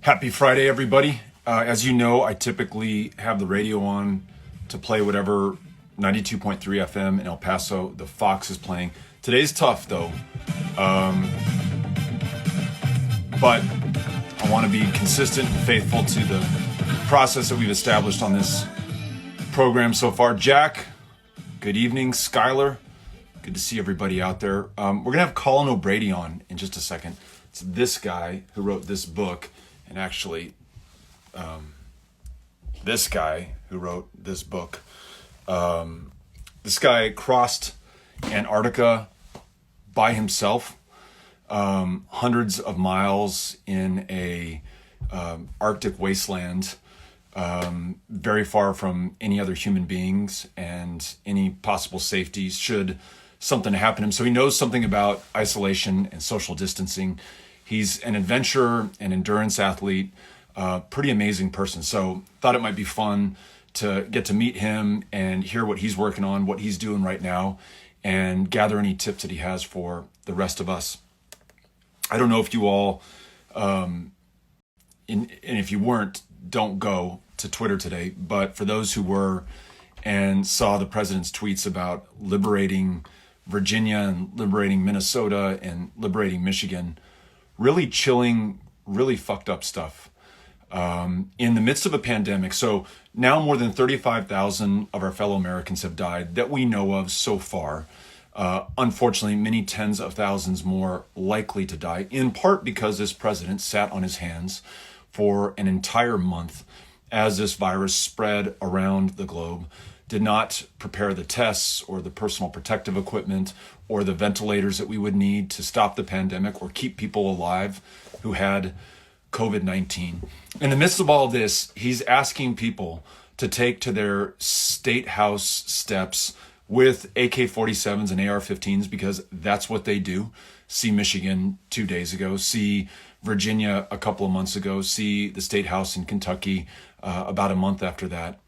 Happy Friday, everybody. As you know, I typically have the radio on to play whatever 92.3 FM in El Paso the Fox is playing. Today's tough, though. But I want to be consistent and faithful to the process that we've established on this program so far. Jack, good evening. Skylar, good to see everybody out there. We're going to have Colin O'Brady on in just a second. It's this guy who wrote this book. And actually, this guy who wrote this book, this guy crossed Antarctica by himself, hundreds of miles in a Arctic wasteland, very far from any other human beings and any possible safety should something happen to him. So he knows something about isolation and social distancing. He's an adventurer, an endurance athlete, pretty amazing person. So thought it might be fun to get to meet him and hear what he's working on, what he's doing right now, and gather any tips that he has for the rest of us. I don't know if you all, and if you weren't, don't go to Twitter today. But for those who were and saw the president's tweets about liberating Virginia and liberating Minnesota and liberating Michigan, really chilling, really fucked up stuff in the midst of a pandemic. So now more than 35,000 of our fellow Americans have died that we know of so far. Unfortunately, many tens of thousands more likely to die, in part because this president sat on his hands for an entire month as this virus spread around the globe, did not prepare the tests or the personal protective equipment or the ventilators that we would need to stop the pandemic or keep people alive who had COVID-19. In the midst of all this, he's asking people to take to their state house steps with AK-47s and AR-15s because that's what they do. See Michigan 2 days ago, see Virginia a couple of months ago, see the state house in Kentucky about a month after that.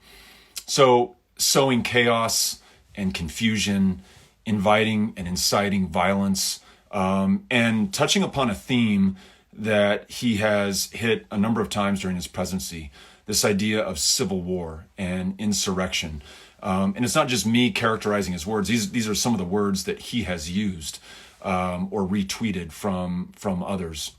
So sowing chaos and confusion, inviting and inciting violence, and touching upon a theme that he has hit a number of times during his presidency, this idea of civil war and insurrection. And it's not just me characterizing his words. These are some of the words that he has used or retweeted from others.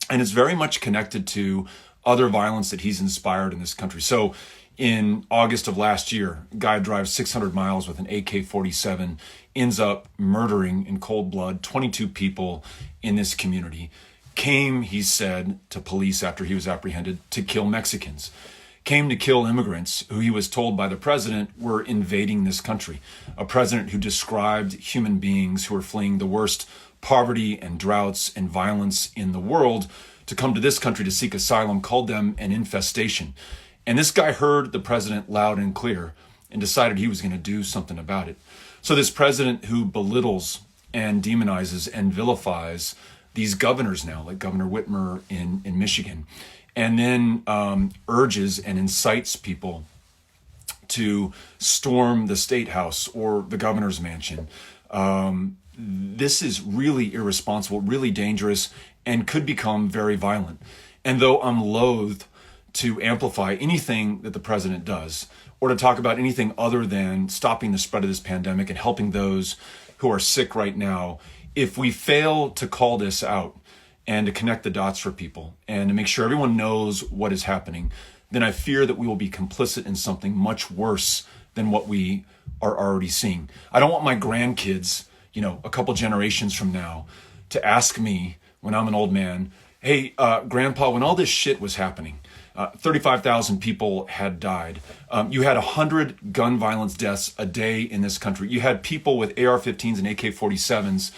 And it's very much connected to other violence that he's inspired in this country. So in August of last year, a guy drives 600 miles with an AK-47, ends up murdering in cold blood 22 people in this community. Came, he said, to police after he was apprehended to kill Mexicans. Came to kill immigrants who he was told by the president were invading this country. A president who described human beings who were fleeing the worst poverty and droughts and violence in the world to come to this country to seek asylum, called them an infestation. And this guy heard the president loud and clear and decided he was going to do something about it. So this president who belittles and demonizes and vilifies these governors now, like Governor Whitmer in Michigan, and then urges and incites people to storm the state house or the governor's mansion. This is really irresponsible, really dangerous, and could become very violent. And though I'm loath to amplify anything that the president does or to talk about anything other than stopping the spread of this pandemic and helping those who are sick right now, if we fail to call this out and to connect the dots for people and to make sure everyone knows what is happening, then I fear that we will be complicit in something much worse than what we are already seeing. I don't want my grandkids, a couple generations from now, to ask me when I'm an old man, hey, Grandpa, when all this shit was happening, 35,000 people had died. You had 100 gun violence deaths a day in this country. You had people with AR-15s and AK-47s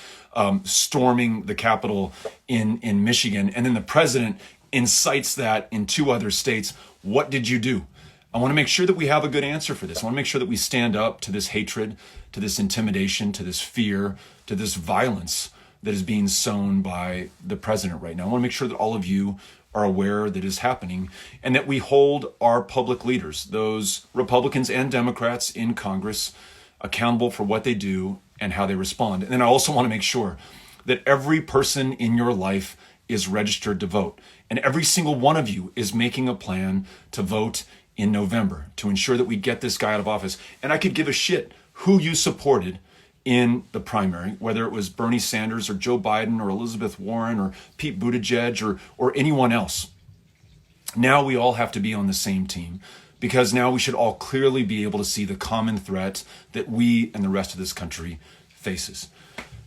storming the Capitol in Michigan. And then the president incites that in 2 other states. What did you do? I want to make sure that we have a good answer for this. I want to make sure that we stand up to this hatred, to this intimidation, to this fear, to this violence that is being sown by the president right now. I want to make sure that all of you are aware that is happening and that we hold our public leaders, those Republicans and Democrats in Congress, accountable for what they do and how they respond. And then I also want to make sure that every person in your life is registered to vote. And every single one of you is making a plan to vote in November to ensure that we get this guy out of office. And I could give a shit who you supported in the primary, whether it was Bernie Sanders or Joe Biden or Elizabeth Warren or Pete Buttigieg or anyone else. Now we all have to be on the same team, because now we should all clearly be able to see the common threat that we and the rest of this country faces.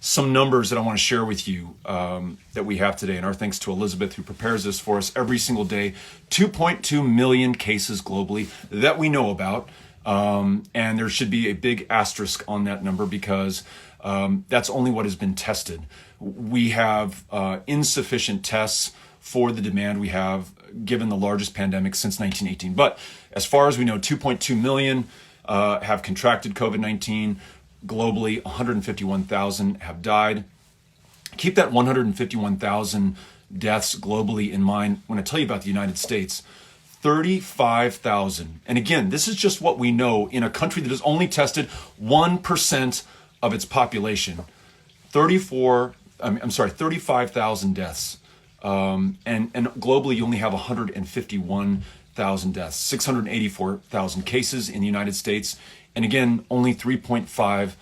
Some numbers that I want to share with you that we have today, and our thanks to Elizabeth, who prepares this for us every single day. 2.2 million cases globally that we know about. And there should be a big asterisk on that number, because that's only what has been tested. We have insufficient tests for the demand we have, given the largest pandemic since 1918. But as far as we know, 2.2 million have contracted COVID-19. Globally, 151,000 have died. Keep that 151,000 deaths globally in mind when I tell you about the United States. 35,000. And again, this is just what we know in a country that has only tested 1% of its population. 35,000 deaths. And globally, you only have 151,000 deaths, 684,000 cases in the United States. And again, only 3.5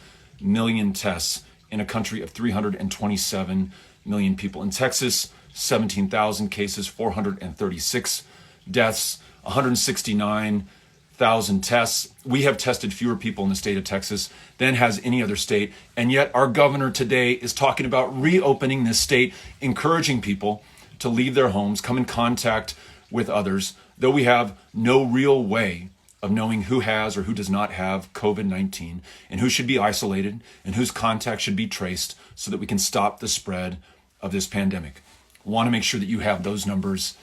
million tests in a country of 327 million people. In Texas, 17,000 cases, 436 deaths, 169,000 tests. We have tested fewer people in the state of Texas than has any other state. And yet our governor today is talking about reopening this state, encouraging people to leave their homes, come in contact with others, though we have no real way of knowing who has or who does not have COVID-19, and who should be isolated and whose contact should be traced so that we can stop the spread of this pandemic. Want to make sure that you have those numbers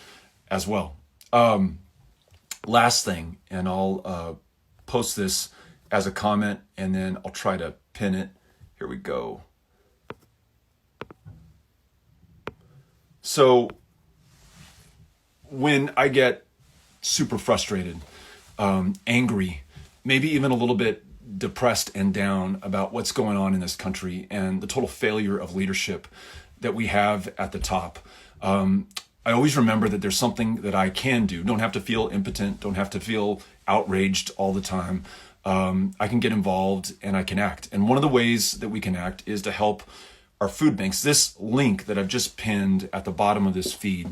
as well. Last thing, and I'll post this as a comment, and then I'll try to pin it. Here we go. So when I get super frustrated, angry, maybe even a little bit depressed and down about what's going on in this country and the total failure of leadership that we have at the top, I always remember that there's something that I can do. Don't have to feel impotent, don't have to feel outraged all the time. I can get involved and I can act. And one of the ways that we can act is to help our food banks. This link that I've just pinned at the bottom of this feed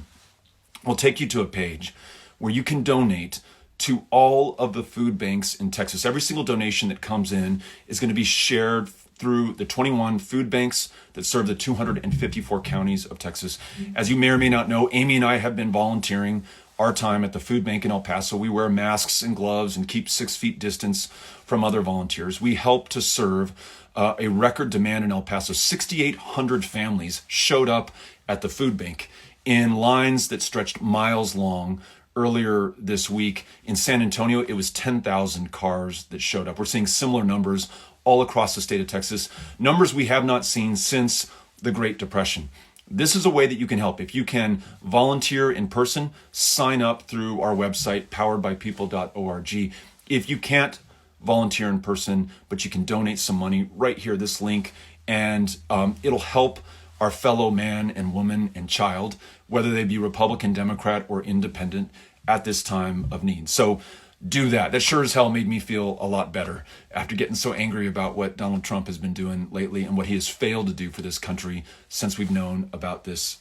will take you to a page where you can donate to all of the food banks in Texas. Every single donation that comes in is going to be shared through the 21 food banks that serve the 254 counties of Texas. As you may or may not know, Amy and I have been volunteering our time at the food bank in El Paso. We wear masks and gloves and keep 6 feet distance from other volunteers. We help to serve a record demand in El Paso. 6,800 families showed up at the food bank in lines that stretched miles long. Earlier this week in San Antonio, it was 10,000 cars that showed up. We're seeing similar numbers all across the state of Texas, numbers we have not seen since the Great Depression. This is a way that you can help. If you can volunteer in person, sign up through our website, poweredbypeople.org. If you can't volunteer in person, but you can donate some money, right here, this link, and it'll help our fellow man and woman and child, whether they be Republican, Democrat, or independent, at this time of need. So do that. That sure as hell made me feel a lot better after getting so angry about what Donald Trump has been doing lately and what he has failed to do for this country since we've known about this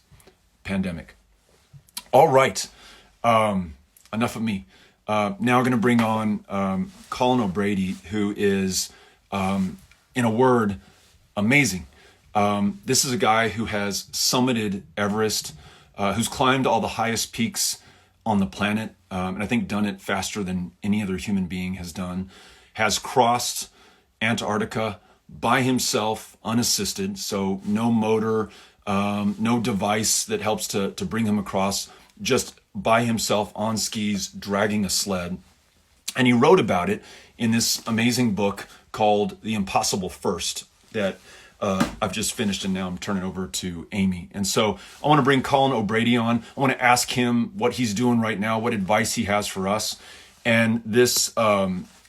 pandemic. All right. Enough of me. Now we're going to bring on Colin O'Brady, who is, in a word, amazing. This is a guy who has summited Everest, who's climbed all the highest peaks on the planet, and I think done it faster than any other human being has done, has crossed Antarctica by himself, unassisted, so no motor, no device that helps to bring him across, just by himself on skis, dragging a sled. And he wrote about it in this amazing book called The Impossible First that I've just finished, and now I'm turning over to Amy. And so I want to bring Colin O'Brady on. I want to ask him what he's doing right now, what advice he has for us. And this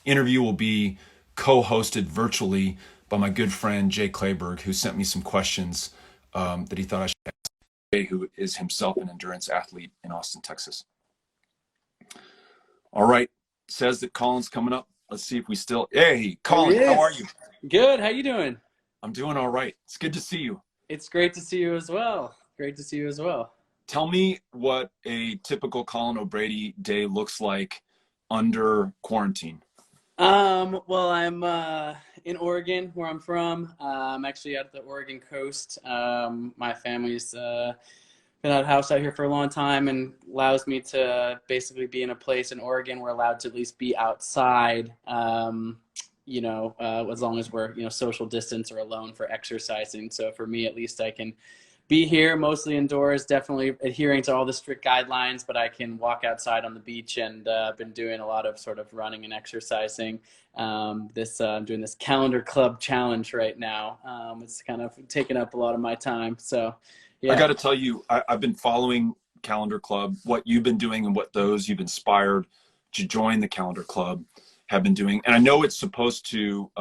interview will be co-hosted virtually by my good friend Jay Clayberg, who sent me some questions that he thought I should ask. who is himself an endurance athlete in Austin, Texas. All right, says that Colin's coming up. Let's see if we still. Hey, Colin, how are you? Good. How you doing? I'm doing all right. It's good to see you. It's great to see you as well. Great to see you as well. Tell me what a typical Colin O'Brady day looks like under quarantine. Well, I'm in Oregon, where I'm from. I'm actually at the Oregon coast. My family's been at a house out here for a long time and allows me to basically be in a place in Oregon. We're allowed to at least be outside, as long as we're, social distance or alone for exercising. So for me, at least I can be here mostly indoors, definitely adhering to all the strict guidelines, but I can walk outside on the beach, and I've been doing a lot of sort of running and exercising. I'm doing this calendar club challenge right now. It's kind of taken up a lot of my time. So, I yeah. got to tell you, I've been following Calendar Club, what you've been doing and what those you've inspired to join the Calendar Club have been doing. And I know it's supposed to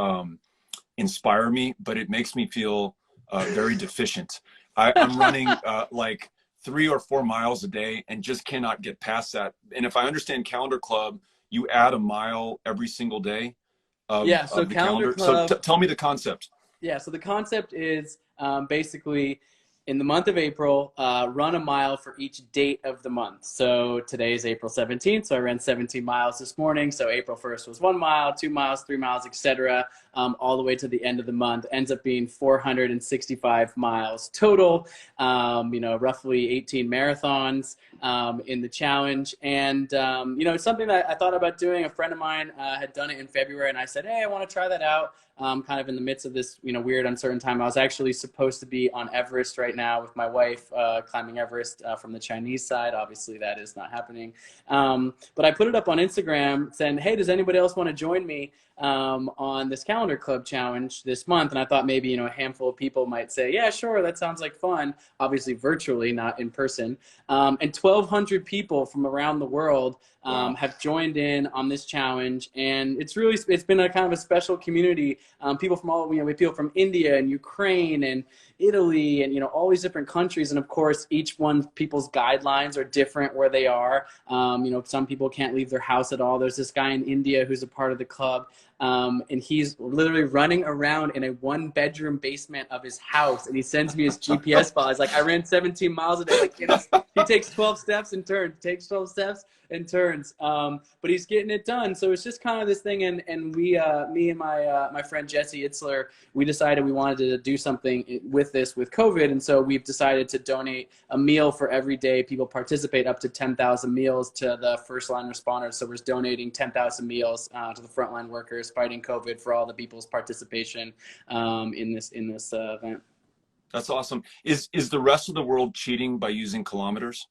inspire me, but it makes me feel very deficient. I'm running like 3 or 4 miles a day and just cannot get past that. And if I understand Calendar Club, you add a mile every single day of So the Calendar calendar. So Club. tell me the concept. Yeah, so the concept is basically in the month of April, run a mile for each date of the month. So today is April 17th, so I ran 17 miles this morning. So April 1st was 1 mile, 2 miles, 3 miles, etc., all the way to the end of the month. Ends up being 465 miles total, roughly 18 marathons in the challenge. And, it's something that I thought about doing. A friend of mine had done it in February, and I said, hey, I want to try that out. Kind of in the midst of this, weird, uncertain time. I was actually supposed to be on Everest right now with my wife, climbing Everest from the Chinese side. Obviously, that is not happening. But I put it up on Instagram saying, hey, does anybody else want to join me on this Calendar Club challenge this month? And I thought maybe, a handful of people might say, yeah, sure, that sounds like fun. Obviously, virtually, not in person. And 1,200 people from around the world have joined in on this challenge, and it's been a kind of a special community. People from all, we have people from India and Ukraine and Italy and, all these different countries. And of course, each one, people's guidelines are different where they are. Some people can't leave their house at all. There's this guy in India who's a part of the club. And he's literally running around in a 1-bedroom basement of his house, and he sends me his GPS file. He's like, I ran 17 miles a day. Like, he takes 12 steps and turns, takes 12 steps and turns. But he's getting it done. So it's just kind of this thing. And we, me and my friend Jesse Itzler, we decided we wanted to do something with this with COVID. And so we've decided to donate a meal for every day. People participate up to 10,000 meals to the first line responders. So we're donating 10,000 meals to the frontline workers fighting COVID for all the people's participation in this event. That's awesome. Is the rest of the world cheating by using kilometers?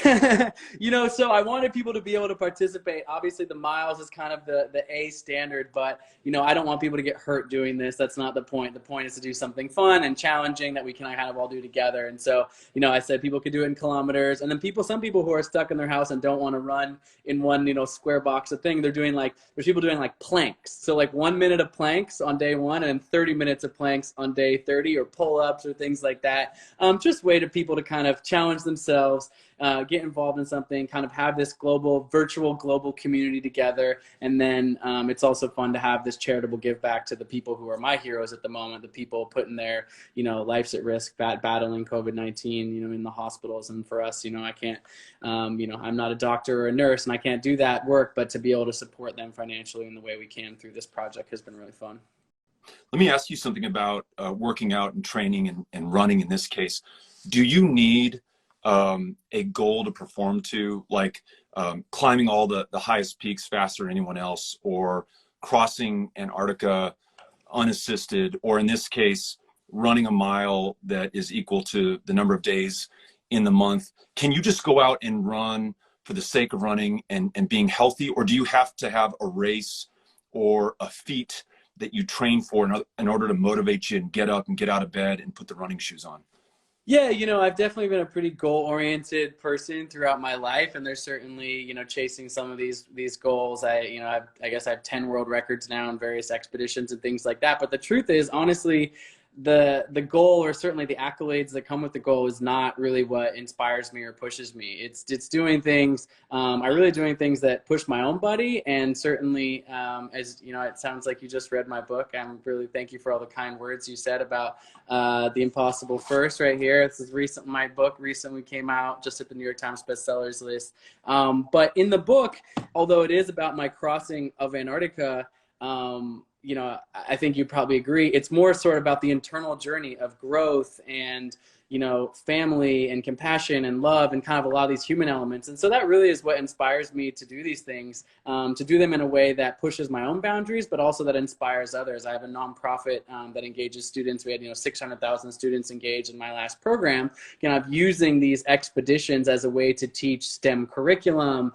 So I wanted people to be able to participate. Obviously, the miles is kind of the A standard, but, I don't want people to get hurt doing this. That's not the point. The point is to do something fun and challenging that we can kind of all do together. And so, I said people could do it in kilometers. And then some people who are stuck in their house and don't want to run in one, square box of thing, there's people doing like planks. So like 1 minute of planks on day 1 and 30 minutes of planks on day 30, or pull-ups or things like that. Just way to people to kind of challenge themselves, get involved in something, kind of have this virtual global community together. And then it's also fun to have this charitable give back to the people who are my heroes at the moment, the people putting their, lives at risk, battling COVID-19, in the hospitals. And for us, I can't, I'm not a doctor or a nurse, and I can't do that work, but to be able to support them financially in the way we can through this project has been really fun. Let me ask you something about working out and training and running in this case. Do you need a goal to perform to, like climbing all the highest peaks faster than anyone else, or crossing Antarctica unassisted, or in this case, running a mile that is equal to the number of days in the month? Can you just go out and run for the sake of running and being healthy, or do you have to have a race or a feat that you train for in order to motivate you and get up and get out of bed and put the running shoes on? Yeah, I've definitely been a pretty goal-oriented person throughout my life, and there's certainly, chasing some of these goals. I guess I have 10 world records now in various expeditions and things like that. But the truth is, honestly, the goal, or certainly the accolades that come with the goal, is not really what inspires me or pushes me. It's doing things. I really doing things that push my own body, and certainly, as you know, it sounds like you just read my book. I'm really thank you for all the kind words you said about the impossible first right here. This is my book recently came out, just at the New York Times bestsellers list. But in the book, although it is about my crossing of Antarctica, you know, I think you probably agree, it's more sort of about the internal journey of growth and, you know, family and compassion and love and kind of a lot of these human elements. And so that really is what inspires me to do these things, to do them in a way that pushes my own boundaries, but also that inspires others. I have a nonprofit that engages students. We had, you know, 600,000 students engaged in my last program. You know, I'm using these expeditions as a way to teach STEM curriculum,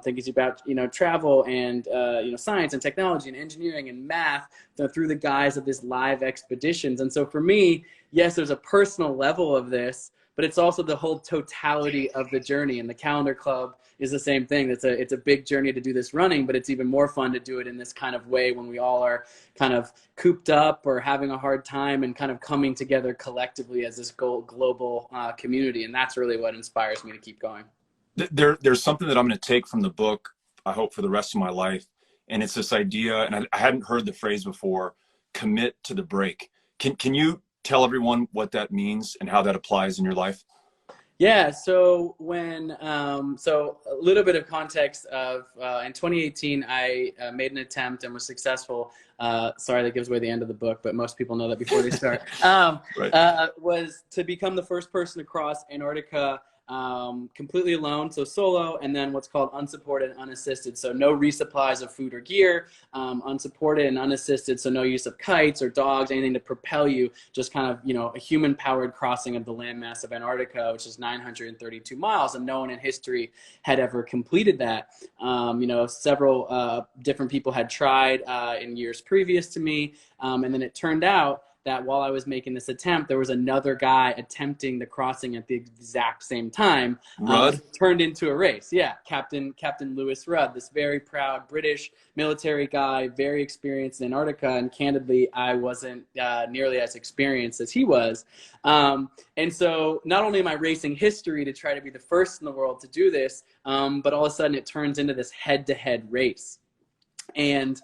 things about, you know, travel and, you know, science and technology and engineering and math through the guise of this live expeditions. And so for me, yes, there's a personal level of this, but it's also the whole totality of the journey. And the Calendar Club is the same thing. It's a big journey to do this running, but it's even more fun to do it in this kind of way when we all are kind of cooped up or having a hard time and kind of coming together collectively as this global community. And that's really what inspires me to keep going. There's something that I'm going to take from the book, I hope, for the rest of my life. And it's this idea, and I hadn't heard the phrase before, commit to the break. Can you tell everyone what that means and how that applies in your life? Yeah, so when, so a little bit of context of, in 2018, I made an attempt and was successful. Sorry, that gives away the end of the book, but most people know that before they start. Right. Was to become the first person to cross Antarctica completely alone, so solo, and then what's called unsupported and unassisted, so no resupplies of food or gear, unsupported and unassisted, so no use of kites or dogs, anything to propel you, just kind of, you know, a human-powered crossing of the landmass of Antarctica, which is 932 miles, and no one in history had ever completed that. You know, several different people had tried in years previous to me, and then it turned out that while I was making this attempt, there was another guy attempting the crossing at the exact same time. Rudd? Turned into a race. Yeah, Captain Lewis Rudd, this very proud British military guy, very experienced in Antarctica, and candidly, I wasn't nearly as experienced as he was. And so not only am I racing history to try to be the first in the world to do this, but all of a sudden it turns into this head-to-head race. And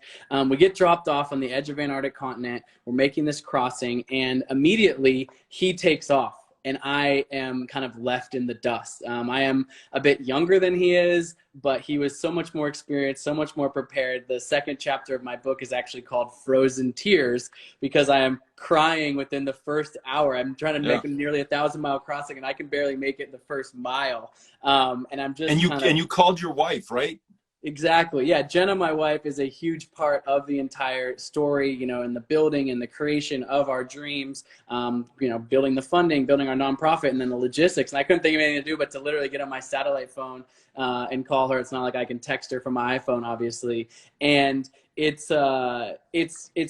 we get dropped off on the edge of Antarctic continent. We're making this crossing, and immediately he takes off, and I am kind of left in the dust. I am a bit younger than he is, but he was so much more experienced, so much more prepared. The second chapter of my book is actually called Frozen Tears, because I am crying within the first hour. I'm trying to make a nearly 1,000-mile crossing, and I can barely make it the first mile. And I'm just and you called your wife, right? Exactly. Yeah. Jenna, my wife, is a huge part of the entire story, you know, in the building and the creation of our dreams, you know, building the funding, building our nonprofit, and then the logistics. And I couldn't think of anything to do but to literally get on my satellite phone and call her. It's not like I can text her from my iPhone, obviously. And it's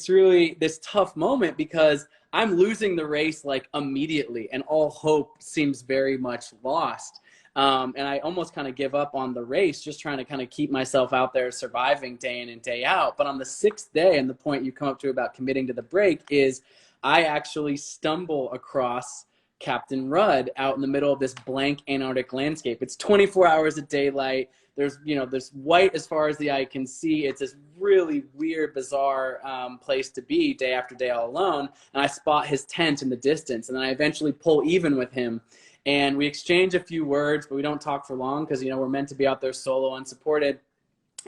really this tough moment because I'm losing the race like immediately, and all hope seems very much lost. And I almost kind of give up on the race, just trying to kind of keep myself out there surviving day in and day out. But on the 6th day, and the point you come up to about committing to the break, is I actually stumble across Captain Rudd out in the middle of this blank Antarctic landscape. It's 24 hours of daylight. There's, you know, there's white as far as the eye can see. It's this really weird, bizarre place to be day after day all alone. And I spot his tent in the distance, and then I eventually pull even with him. And we exchange a few words, but we don't talk for long because, you know, we're meant to be out there solo, unsupported.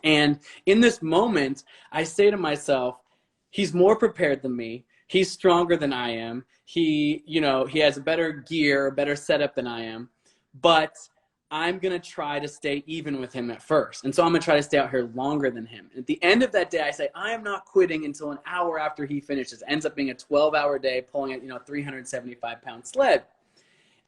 And in this moment, I say to myself, he's more prepared than me. He's stronger than I am. He, you know, he has a better gear, a better setup than I am. But I'm going to try to stay even with him at first. And so I'm going to try to stay out here longer than him. At the end of that day, I say, I am not quitting until an hour after he finishes. Ends up being a 12-hour day pulling a, you know, 375-pound sled.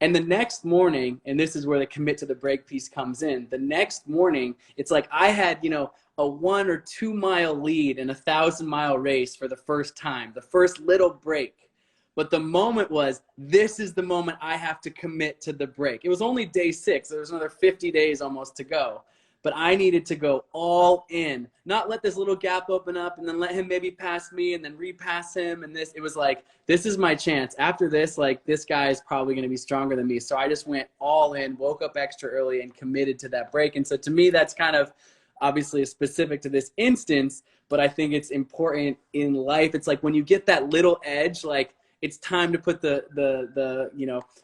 And the next morning, and this is where the commit to the break piece comes in, the next morning, it's like I had, you know, a 1 or 2 mile lead in a 1,000-mile race for the first time, the first little break. But the moment was, this is the moment I have to commit to the break. It was only day 6. There was another 50 days almost to go. but I needed to go all in, not let this little gap open up and then let him maybe pass me and then repass him. And it was like, this is my chance. After this, like, this guy is probably going to be stronger than me. So I just went all in, woke up extra early and committed to that break. And so to me, that's kind of obviously specific to this instance, but I think it's important in life. It's like when you get that little edge, like, it's time to put the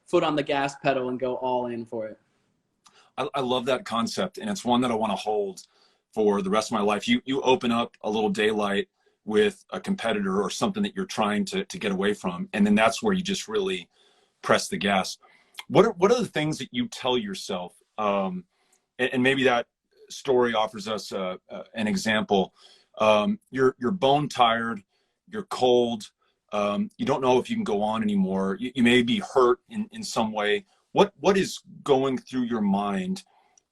foot on the gas pedal and go all in for it. I love that concept, and it's one that I want to hold for the rest of my life. You open up a little daylight with a competitor or something that you're trying to get away from, and then that's where you just really press the gas. What are the things that you tell yourself? And maybe that story offers us an example. You're bone tired, you're cold. You don't know if you can go on anymore. You may be hurt in some way. What is going through your mind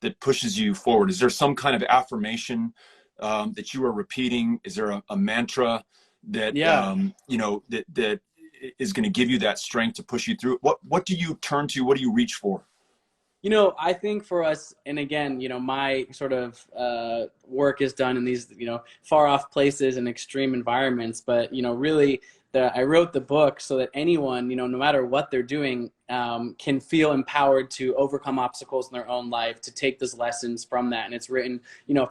that pushes you forward? Is there some kind of affirmation that you are repeating? Is there a mantra that that is going to give you that strength to push you through? What do you turn to? What do you reach for? I think for us, and again, my sort of work is done in these, far off places and extreme environments, but, really I wrote the book so that anyone, no matter what they're doing, can feel empowered to overcome obstacles in their own life, to take those lessons from that. And it's written,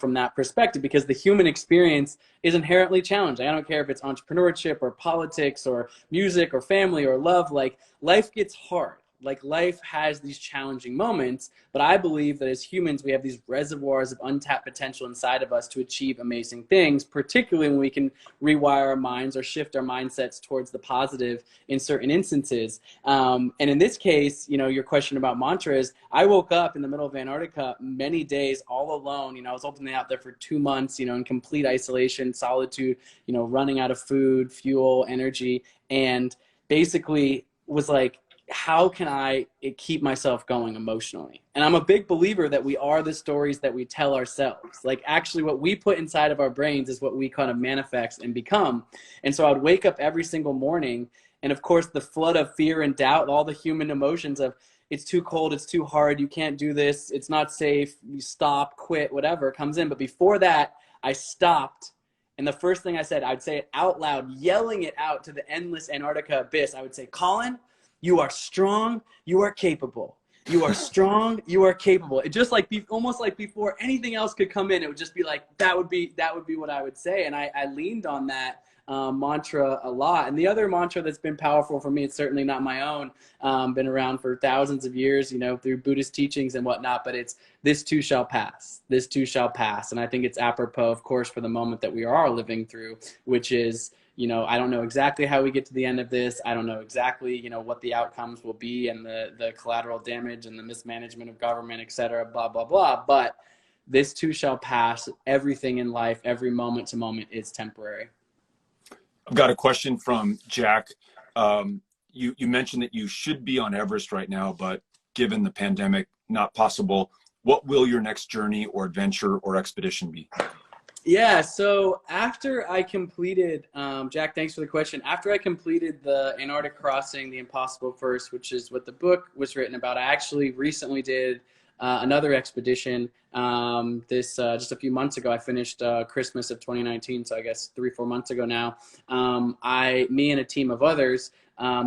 from that perspective, because the human experience is inherently challenging. I don't care if it's entrepreneurship or politics or music or family or love, like, life gets hard. Like, life has these challenging moments, but I believe that as humans, we have these reservoirs of untapped potential inside of us to achieve amazing things, particularly when we can rewire our minds or shift our mindsets towards the positive in certain instances. And in this case, your question about mantras, I woke up in the middle of Antarctica many days all alone. I was openly out there for 2 months, in complete isolation, solitude, running out of food, fuel, energy, and basically was like, how can I keep myself going emotionally? And I'm a big believer that we are the stories that we tell ourselves. Like, actually what we put inside of our brains is what we kind of manifest and become. And so I would wake up every single morning, and of course the flood of fear and doubt, all the human emotions of, it's too cold, it's too hard, you can't do this, it's not safe, you stop, quit, whatever comes in. But before that, I stopped. And the first thing I said, I'd say it out loud, yelling it out to the endless Antarctica abyss. I would say, Colin, you are strong, you are capable. You are strong, you are capable. It just almost like before anything else could come in, it would just be like, that would be what I would say. And I leaned on that mantra a lot. And the other mantra that's been powerful for me, it's certainly not my own, been around for thousands of years, through Buddhist teachings and whatnot, but it's, this too shall pass. This too shall pass. And I think it's apropos, of course, for the moment that we are living through, which is, I don't know exactly how we get to the end of this. I don't know exactly, what the outcomes will be, and the collateral damage and the mismanagement of government, et cetera, blah, blah, blah. But this too shall pass. Everything in life, every moment to moment is temporary. I've got a question from Jack. You mentioned that you should be on Everest right now, but given the pandemic, not possible. What will your next journey or adventure or expedition be? Yeah, so after I completed, Jack, thanks for the question. After I completed the Antarctic crossing, the Impossible First, which is what the book was written about, I actually recently did another expedition. Just a few months ago, I finished Christmas of 2019, so I guess 3-4 months ago now. Me and a team of others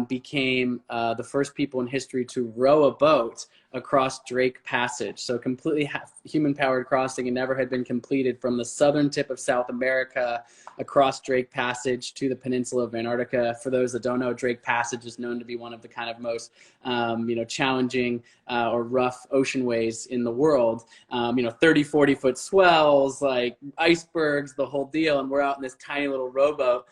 became the first people in history to row a boat across Drake Passage. So completely human-powered crossing, and never had been completed, from the southern tip of South America across Drake Passage to the peninsula of Antarctica. For those that don't know, Drake Passage is known to be one of the kind of most challenging or rough oceanways in the world. 30-40 foot swells, like icebergs, the whole deal. And we're out in this tiny little rowboat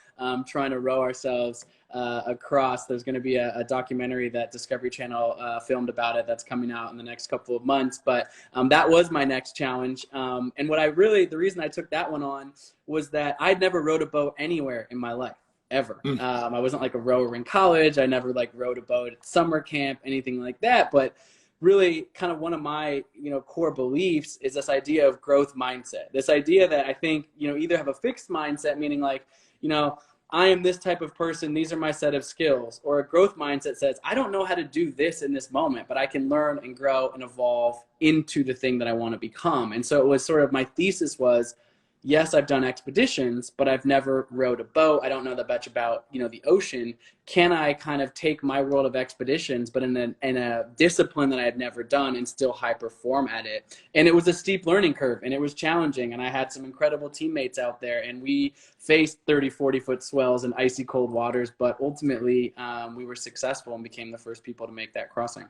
trying to row ourselves across. There's going to be a documentary that Discovery Channel filmed about it that's coming out in the next couple of months. But that was my next challenge. And the reason I took that one on was that I'd never rowed a boat anywhere in my life, ever. I wasn't like a rower in college. I never rowed a boat at summer camp, anything like that. But really kind of one of my core beliefs is this idea of growth mindset. This idea that I think either have a fixed mindset, meaning I am this type of person, these are my set of skills. Or a growth mindset says, I don't know how to do this in this moment, but I can learn and grow and evolve into the thing that I want to become. And so it was sort of, my thesis was, yes, I've done expeditions, but I've never rowed a boat. I don't know that much about, the ocean. Can I kind of take my world of expeditions, but in a discipline that I had never done, and still high perform at it? And it was a steep learning curve, and it was challenging. And I had some incredible teammates out there, and we faced 30, 40-foot swells and icy cold waters, but ultimately we were successful and became the first people to make that crossing.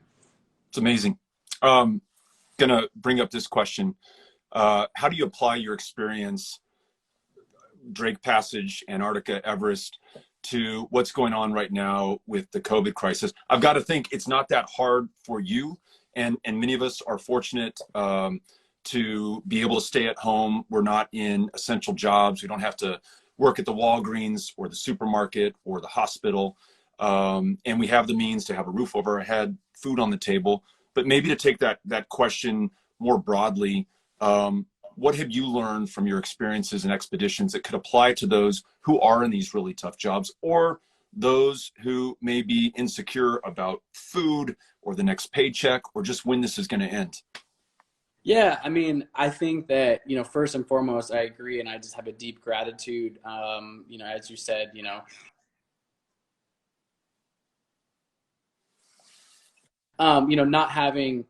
It's amazing. Gonna bring up this question. How do you apply your experience, Drake Passage, Antarctica, Everest, to what's going on right now with the COVID crisis? I've got to think it's not that hard for you, and many of us are fortunate to be able to stay at home. We're not in essential jobs. We don't have to work at the Walgreens or the supermarket or the hospital, and we have the means to have a roof over our head, food on the table. But maybe to take that question more broadly, what have you learned from your experiences and expeditions that could apply to those who are in these really tough jobs, or those who may be insecure about food or the next paycheck, or just when this is going to end? Yeah, I mean, I think that, first and foremost, I agree, and I just have a deep gratitude, as you said, not having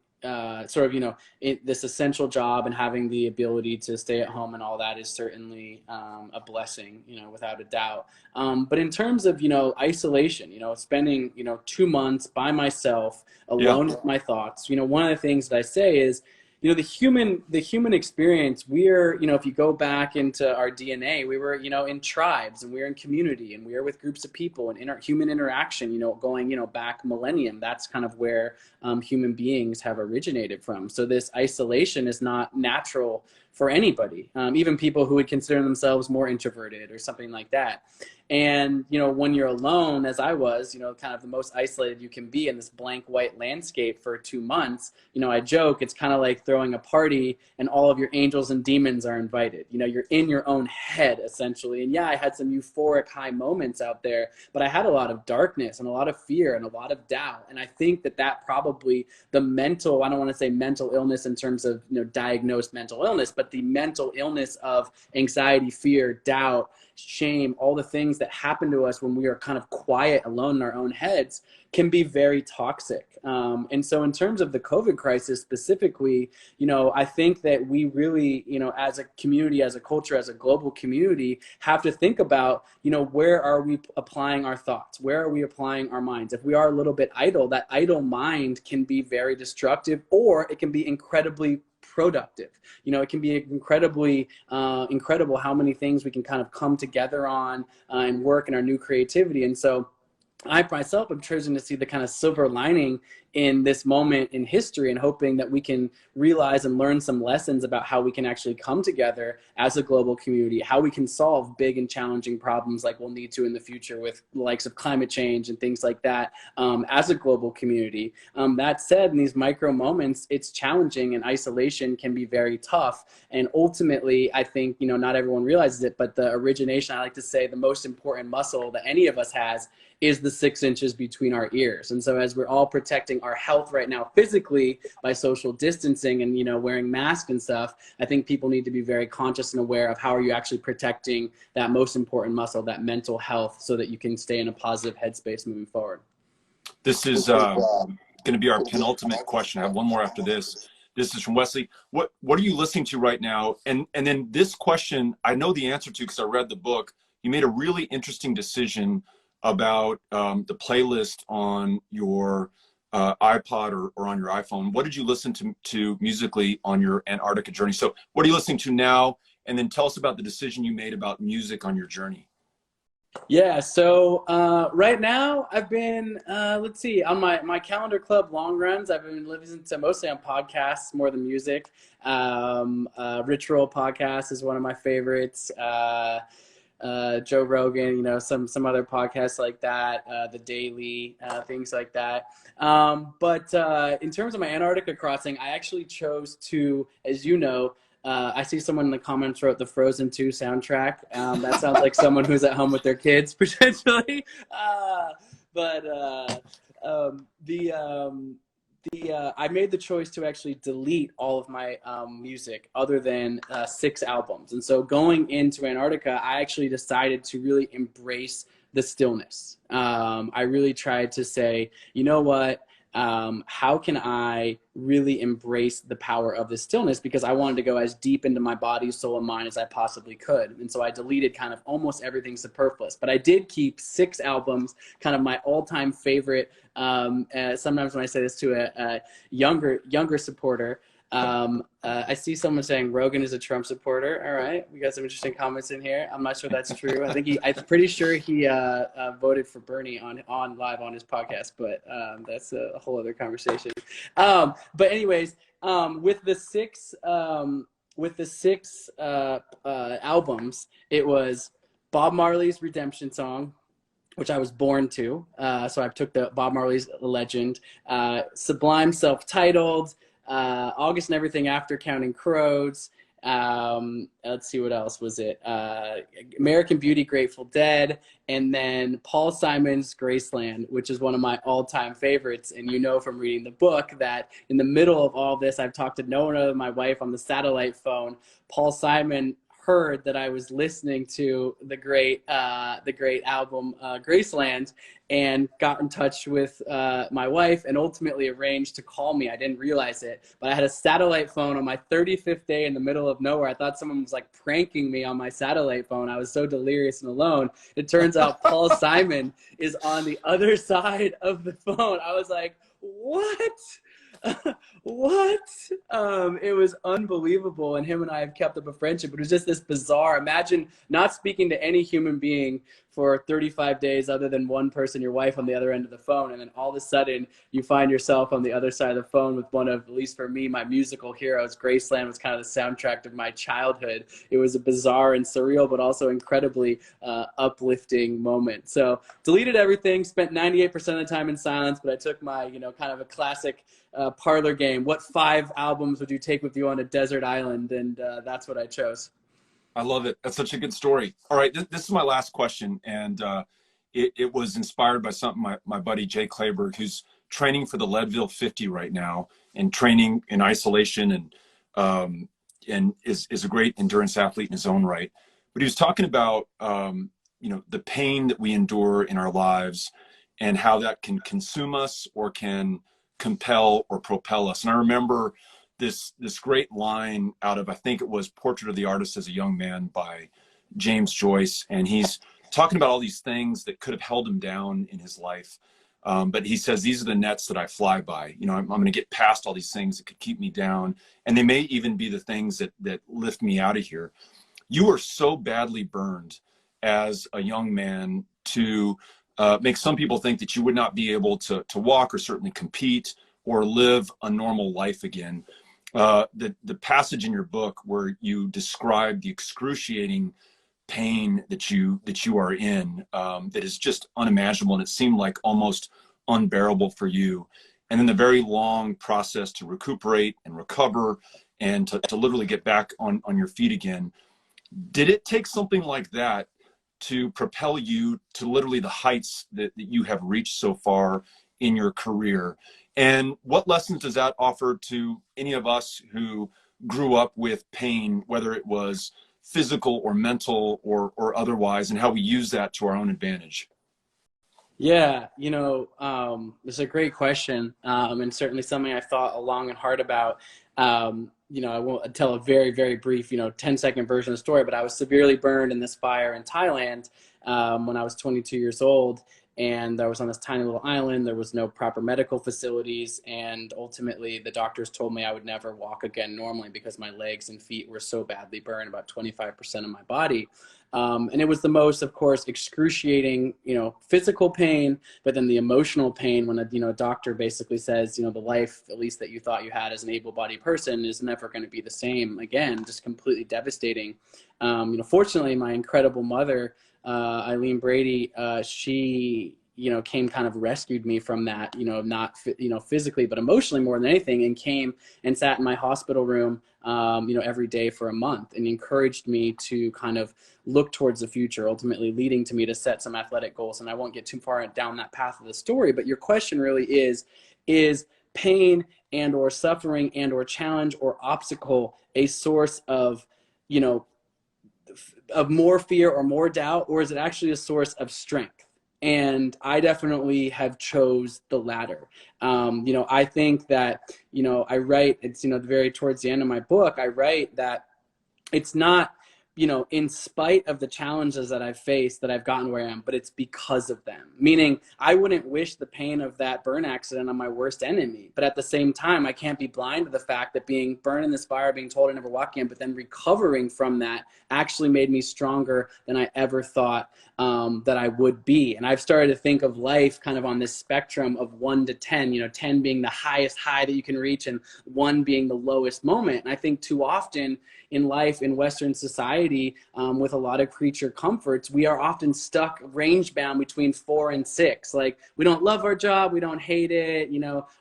sort of, this essential job, and having the ability to stay at home and all that is certainly a blessing, without a doubt. But in terms of, isolation, spending, 2 months by myself, Yeah. alone with my thoughts, one of the things that I say is, the human experience, we're, if you go back into our DNA, we were, in tribes, and we were in community, and we were with groups of people, and human interaction, going, back millennium. That's kind of where human beings have originated from. So this isolation is not natural for anybody, even people who would consider themselves more introverted or something like that. And, when you're alone, as I was, kind of the most isolated you can be in this blank white landscape for 2 months, I joke, it's kind of like throwing a party and all of your angels and demons are invited. You're in your own head, essentially. And yeah, I had some euphoric high moments out there, but I had a lot of darkness and a lot of fear and a lot of doubt. And I think that probably the mental, I don't want to say mental illness in terms of, diagnosed mental illness, but the mental illness of anxiety, fear, doubt, shame, all the things that happen to us when we are kind of quiet, alone in our own heads, can be very toxic. And so in terms of the COVID crisis specifically, I think that we really, as a community, as a culture, as a global community, have to think about, where are we applying our thoughts? Where are we applying our minds? If we are a little bit idle, that idle mind can be very destructive, or it can be incredibly productive. It can be incredibly incredible how many things we can kind of come together on and work in our new creativity. And so I myself am choosing to see the kind of silver lining in this moment in history, and hoping that we can realize and learn some lessons about how we can actually come together as a global community, how we can solve big and challenging problems like we'll need to in the future with the likes of climate change and things like that, as a global community. That said, in these micro moments, it's challenging, and isolation can be very tough. And ultimately, I think, not everyone realizes it, but the origination, I like to say, the most important muscle that any of us has is the 6 inches between our ears. And so as we're all protecting our health right now physically by social distancing and, wearing masks and stuff, I think people need to be very conscious and aware of how are you actually protecting that most important muscle, that mental health, so that you can stay in a positive headspace moving forward. This is going to be our penultimate question. I have one more after this. This is from Wesley. What are you listening to right now? And then this question, I know the answer to because I read the book. You made a really interesting decision about the playlist on your iPod or on your iPhone. What did you listen to musically on your Antarctica journey? So what are you listening to now? And then tell us about the decision you made about music on your journey. Yeah, so right now I've been, let's see, on my calendar club long runs, I've been listening to mostly on podcasts more than music. Ritual podcast is one of my favorites. Joe Rogan, some other podcasts like that, The Daily, things like that. But in terms of my Antarctica crossing, I actually chose to, as you know, I see someone in the comments wrote the Frozen 2 soundtrack. That sounds like someone who's at home with their kids, potentially. But I made the choice to actually delete all of my music other than 6 albums. And so going into Antarctica, I actually decided to really embrace the stillness. I really tried to say, you know what? How can I really embrace the power of the stillness? Because I wanted to go as deep into my body, soul, and mind as I possibly could. And so I deleted kind of almost everything superfluous. But I did keep 6 albums, kind of my all-time favorite. Sometimes when I say this to a younger supporter, I see someone saying Rogan is a Trump supporter. All right, we got some interesting comments in here. I'm not sure that's true. I'm pretty sure he voted for Bernie on live on his podcast, but that's a whole other conversation. But anyways, with the 6 albums, it was Bob Marley's Redemption Song, which I was born to. So I took the Bob Marley's Legend, Sublime Self-Titled, August and Everything After, Counting Crows. Let's see, what else was it? American Beauty, Grateful Dead, and then Paul Simon's Graceland, which is one of my all-time favorites. And you know from reading the book that in the middle of all this, I've talked to no one other than my wife on the satellite phone. Paul Simon heard that I was listening to the great album Graceland, and got in touch with my wife and ultimately arranged to call me. I didn't realize it, but I had a satellite phone on my 35th day in the middle of nowhere. I thought someone was like pranking me on my satellite phone. I was so delirious and alone. It turns out Paul Simon is on the other side of the phone. I was like, what? What? It was unbelievable, and him and I have kept up a friendship. It was just this bizarre. Imagine not speaking to any human being for 35 days other than one person, your wife, on the other end of the phone, and then all of a sudden you find yourself on the other side of the phone with one of, at least for me, my musical heroes. Graceland was kind of the soundtrack of my childhood. It was a bizarre and surreal, but also incredibly uplifting moment. So deleted everything, spent 98% of the time in silence, but I took my, kind of a classic parlor game. What 5 albums would you take with you on a desert island? And that's what I chose. I love it. That's such a good story. All right, this is my last question, and it was inspired by something my buddy Jay Kleberg, who's training for the Leadville 50 right now, and training in isolation, and is a great endurance athlete in his own right. But he was talking about the pain that we endure in our lives, and how that can consume us or can compel or propel us. And I remember this great line out of, I think it was Portrait of the Artist as a Young Man by James Joyce. And he's talking about all these things that could have held him down in his life. But he says, these are the nets that I fly by. I'm going to get past all these things that could keep me down. And they may even be the things that lift me out of here. You were so badly burned as a young man to make some people think that you would not be able to walk or certainly compete or live a normal life again. The passage in your book where you describe the excruciating pain that you are in, that is just unimaginable, and it seemed like almost unbearable for you. And then the very long process to recuperate and recover and to literally get back on your feet again. Did it take something like that to propel you to literally the heights that you have reached so far in your career? And what lessons does that offer to any of us who grew up with pain, whether it was physical or mental or otherwise, and how we use that to our own advantage? Yeah, it's a great question, and certainly something I thought long and hard about. I won't tell a very, very brief, 10-second version of the story, but I was severely burned in this fire in Thailand when I was 22 years old. And I was on this tiny little island. There was no proper medical facilities. And ultimately, the doctors told me I would never walk again normally because my legs and feet were so badly burned, about 25% of my body. And it was the most, of course, excruciating, physical pain, but then the emotional pain when a doctor basically says, the life, at least that you thought you had as an able-bodied person, is never going to be the same again, just completely devastating. Fortunately, my incredible mother, Eileen Brady, she came kind of rescued me from that, not, physically, but emotionally more than anything, and came and sat in my hospital room, every day for a month, and encouraged me to kind of look towards the future, ultimately leading to me to set some athletic goals. And I won't get too far down that path of the story, but your question really is pain and or suffering and or challenge or obstacle a source of, of more fear or more doubt, or is it actually a source of strength? And I definitely have chose the latter. I think that, I write, it's, very towards the end of my book, I write that it's not, in spite of the challenges that I've faced that I've gotten where I am, but it's because of them. Meaning, I wouldn't wish the pain of that burn accident on my worst enemy. But at the same time, I can't be blind to the fact that being burned in this fire, being told I never walk again, but then recovering from that actually made me stronger than I ever thought that I would be. And I've started to think of life kind of on this spectrum of 1 to 10, 10 being the highest high that you can reach and 1 being the lowest moment. And I think too often in life, in Western society, with a lot of creature comforts, we are often stuck range bound between 4 and 6. Like, we don't love our job, we don't hate it,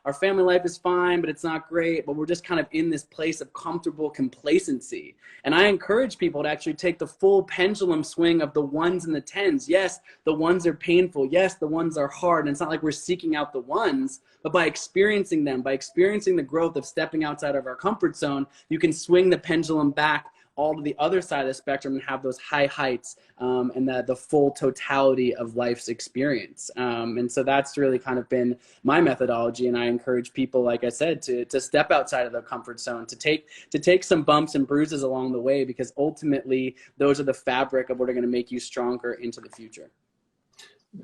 our family life is fine, but it's not great, but we're just kind of in this place of comfortable complacency. And I encourage people to actually take the full pendulum swing of the 1s and the 10s. Yes, the 1s are painful. Yes, the 1s are hard. And it's not like we're seeking out the 1s, but by experiencing them, by experiencing the growth of stepping outside of our comfort zone, you can swing the pendulum back all to the other side of the spectrum and have those high heights and the full totality of life's experience. And so that's really kind of been my methodology. And I encourage people, like I said, to step outside of their comfort zone, to take some bumps and bruises along the way, because ultimately those are the fabric of what are going to make you stronger into the future.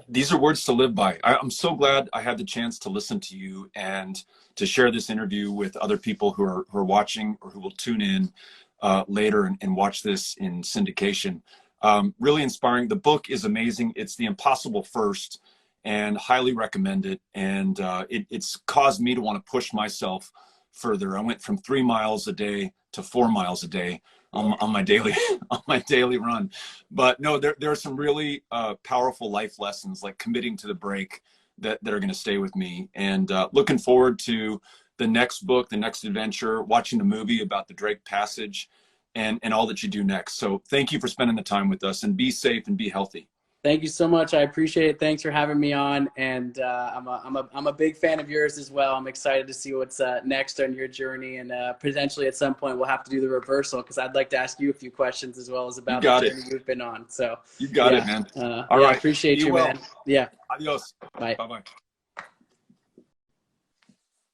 These are words to live by. I'm so glad I had the chance to listen to you and to share this interview with other people who are watching or who will tune in later and watch this in syndication. Really inspiring. The book is amazing. It's The Impossible First, and highly recommend it. And it's caused me to want to push myself further. I went from 3 miles a day to 4 miles a day on my daily run. But no, there are some really powerful life lessons, like committing to the break, that are going to stay with me. And looking forward to the next book, the next adventure, watching the movie about the Drake Passage, and all that you do next. So thank you for spending the time with us, and be safe and be healthy. Thank you so much. I appreciate it. Thanks for having me on. And I'm a big fan of yours as well. I'm excited to see what's next on your journey. And potentially at some point we'll have to do the reversal, because I'd like to ask you a few questions as well as about the journey you've been on. So you got it, man. All right. Appreciate you, man. Yeah. Adios. Bye. Bye-bye.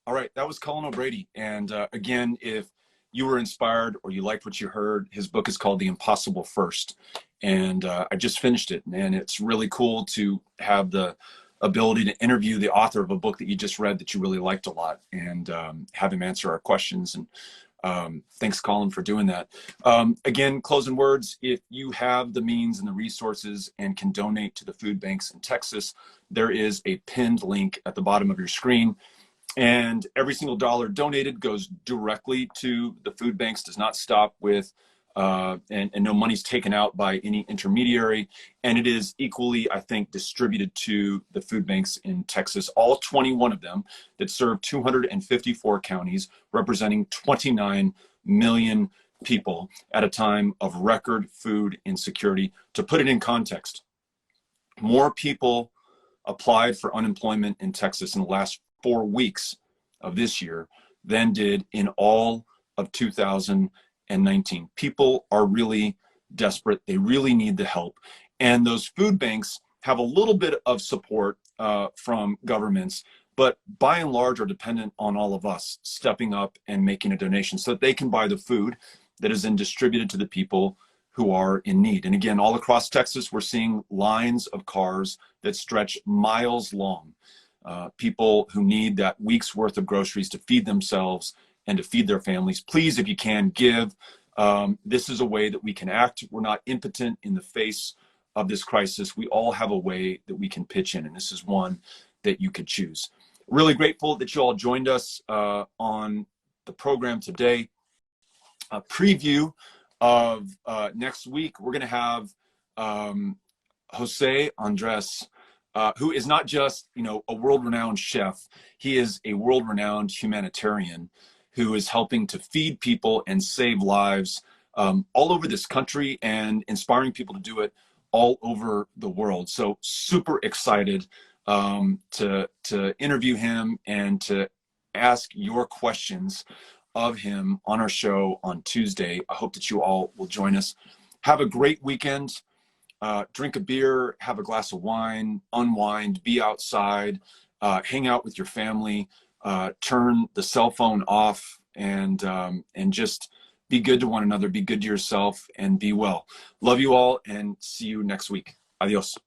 All right. That was Colin O'Brady. And again, if you were inspired or you liked what you heard, his book is called The Impossible First. And I just finished it, and it's really cool to have the ability to interview the author of a book that you just read that you really liked a lot, and have him answer our questions. And thanks, Colin, for doing that. Again, closing words: if you have the means and the resources and can donate to the food banks in Texas, there is a pinned link at the bottom of your screen. And every single dollar donated goes directly to the food banks, does not stop with and no money's taken out by any intermediary. And it is equally, I think, distributed to the food banks in Texas, all 21 of them that serve 254 counties, representing 29 million people at a time of record food insecurity. To put it in context, more people applied for unemployment in Texas in the last 4 weeks of this year than did in all of 2019. People are really desperate. They really need the help. And those food banks have a little bit of support from governments, but by and large are dependent on all of us stepping up and making a donation so that they can buy the food that is then distributed to the people who are in need. And again, all across Texas, we're seeing lines of cars that stretch miles long. People who need that week's worth of groceries to feed themselves and to feed their families. Please, if you can, give. This is a way that we can act. We're not impotent in the face of this crisis. We all have a way that we can pitch in, and this is one that you could choose. Really grateful that you all joined us on the program today. A preview of next week. We're going to have Jose Andres who is not just, you know, a world-renowned chef. He is a world-renowned humanitarian who is helping to feed people and save lives all over this country and inspiring people to do it all over the world. So super excited to interview him and to ask your questions of him on our show on Tuesday. I hope that you all will join us. Have a great weekend. Drink a beer, have a glass of wine, unwind, be outside, hang out with your family, turn the cell phone off, and just be good to one another, be good to yourself, and be well. Love you all, and see you next week. Adios.